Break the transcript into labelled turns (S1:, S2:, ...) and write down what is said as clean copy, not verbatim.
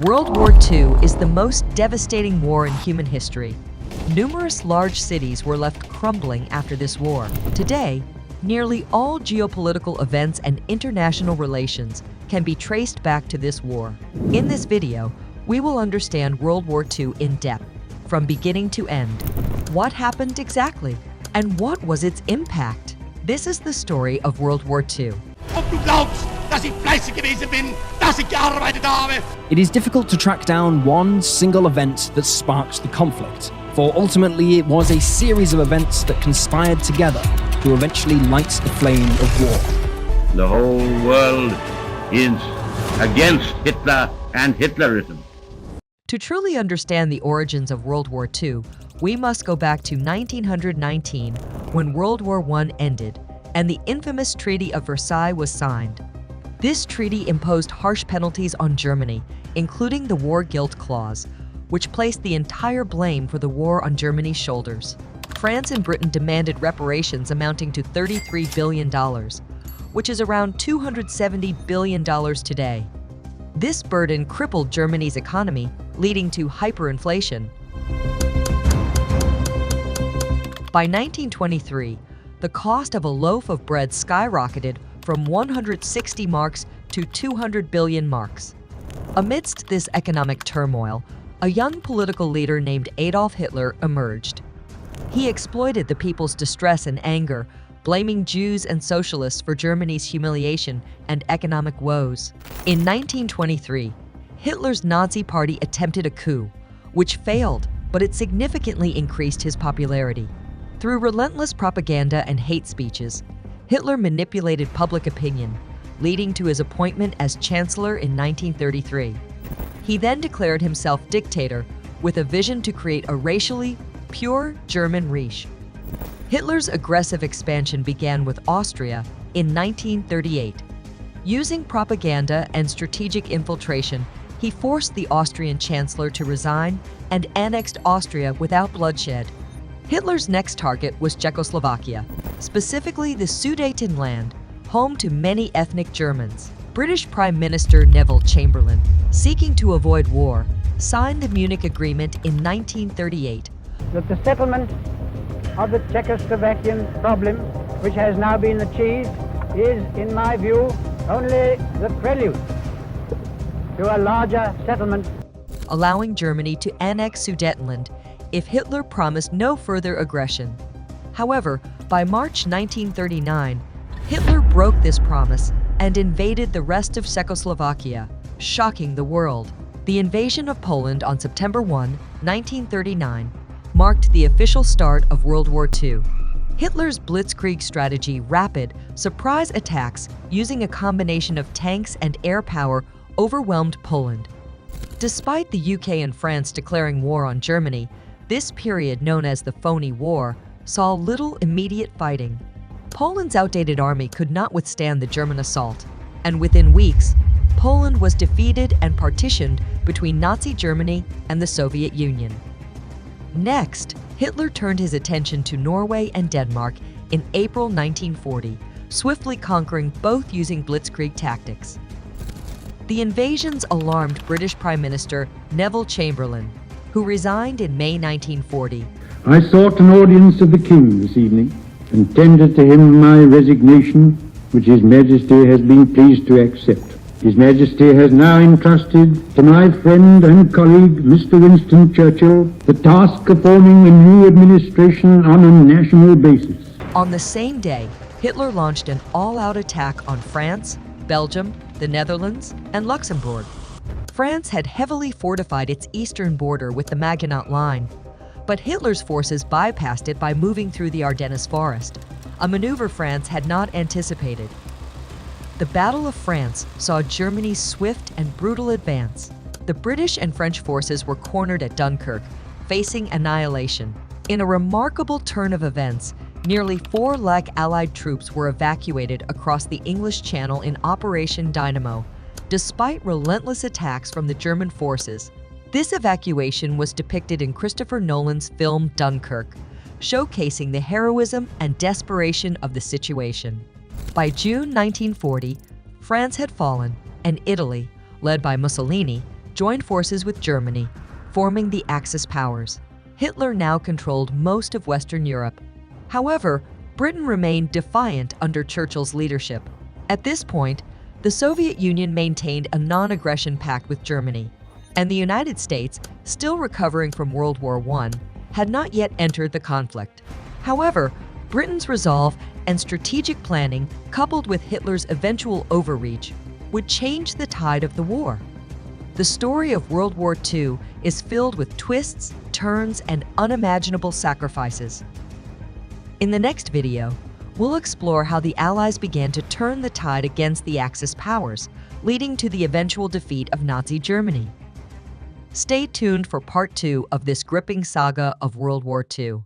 S1: World War II is the most devastating war in human history. Numerous large cities were left crumbling after this war. Today, nearly all geopolitical events and international relations can be traced back to this war. In this video, we will understand World War II in depth, from beginning to end. What happened exactly? And what was its impact? This is the story of World War II.
S2: Ob du glaubst, dass ich fleißig gewesen bin, dass ich gearbeitet habe.
S3: It is difficult to track down one single event that sparked the conflict, for ultimately it was a series of events that conspired together to eventually light the flame of war.
S4: The whole world is against Hitler and Hitlerism.
S1: To truly understand the origins of World War II, we must go back to 1919, when World War I ended and the infamous Treaty of Versailles was signed. This treaty imposed harsh penalties on Germany, including the War Guilt Clause, which placed the entire blame for the war on Germany's shoulders. France and Britain demanded reparations amounting to $33 billion, which is around $270 billion today. This burden crippled Germany's economy, leading to hyperinflation. By 1923, the cost of a loaf of bread skyrocketed from 160 marks to 200 billion marks. Amidst this economic turmoil, a young political leader named Adolf Hitler emerged. He exploited the people's distress and anger, blaming Jews and socialists for Germany's humiliation and economic woes. In 1923, Hitler's Nazi Party attempted a coup, which failed, but it significantly increased his popularity. Through relentless propaganda and hate speeches, Hitler manipulated public opinion, leading to his appointment as Chancellor in 1933. He then declared himself dictator with a vision to create a racially pure German Reich. Hitler's aggressive expansion began with Austria in 1938. Using propaganda and strategic infiltration, he forced the Austrian Chancellor to resign and annexed Austria without bloodshed. Hitler's next target was Czechoslovakia, specifically the Sudetenland, home to many ethnic Germans. British Prime Minister Neville Chamberlain, seeking to avoid war, signed the Munich Agreement in 1938.
S5: That the settlement of the Czechoslovakian problem, which has now been achieved, is, in my view, only the prelude to a larger settlement,
S1: allowing Germany to annex Sudetenland if Hitler promised no further aggression. However, by March 1939, Hitler broke this promise and invaded the rest of Czechoslovakia, shocking the world. The invasion of Poland on September 1, 1939, marked the official start of World War II. Hitler's Blitzkrieg strategy, rapid, surprise attacks using a combination of tanks and air power, overwhelmed Poland. Despite the UK and France declaring war on Germany, this period, known as the Phony War, saw little immediate fighting. Poland's outdated army could not withstand the German assault, and within weeks, Poland was defeated and partitioned between Nazi Germany and the Soviet Union. Next, Hitler turned his attention to Norway and Denmark in April 1940, swiftly conquering both using Blitzkrieg tactics. The invasions alarmed British Prime Minister Neville Chamberlain, who resigned in May 1940.
S6: I sought an audience of the King this evening and tendered to him my resignation, which His Majesty has been pleased to accept. His Majesty has now entrusted to my friend and colleague, Mr. Winston Churchill, the task of forming a new administration on a national basis.
S1: On the same day, Hitler launched an all-out attack on France, Belgium, the Netherlands, and Luxembourg. France had heavily fortified its eastern border with the Maginot Line, but Hitler's forces bypassed it by moving through the Ardennes forest, a maneuver France had not anticipated. The Battle of France saw Germany's swift and brutal advance. The British and French forces were cornered at Dunkirk, facing annihilation. In a remarkable turn of events, nearly 4 lakh Allied troops were evacuated across the English Channel in Operation Dynamo, despite relentless attacks from the German forces. This evacuation was depicted in Christopher Nolan's film Dunkirk, showcasing the heroism and desperation of the situation. By June 1940, France had fallen, and Italy, led by Mussolini, joined forces with Germany, forming the Axis powers. Hitler now controlled most of Western Europe. However, Britain remained defiant under Churchill's leadership. At this point, the Soviet Union maintained a non-aggression pact with Germany, and the United States, still recovering from World War I, had not yet entered the conflict. However, Britain's resolve and strategic planning, coupled with Hitler's eventual overreach, would change the tide of the war. The story of World War II is filled with twists, turns, and unimaginable sacrifices. In the next video, we'll explore how the Allies began to turn the tide against the Axis powers, leading to the eventual defeat of Nazi Germany. Stay tuned for part 2 of this gripping saga of World War II.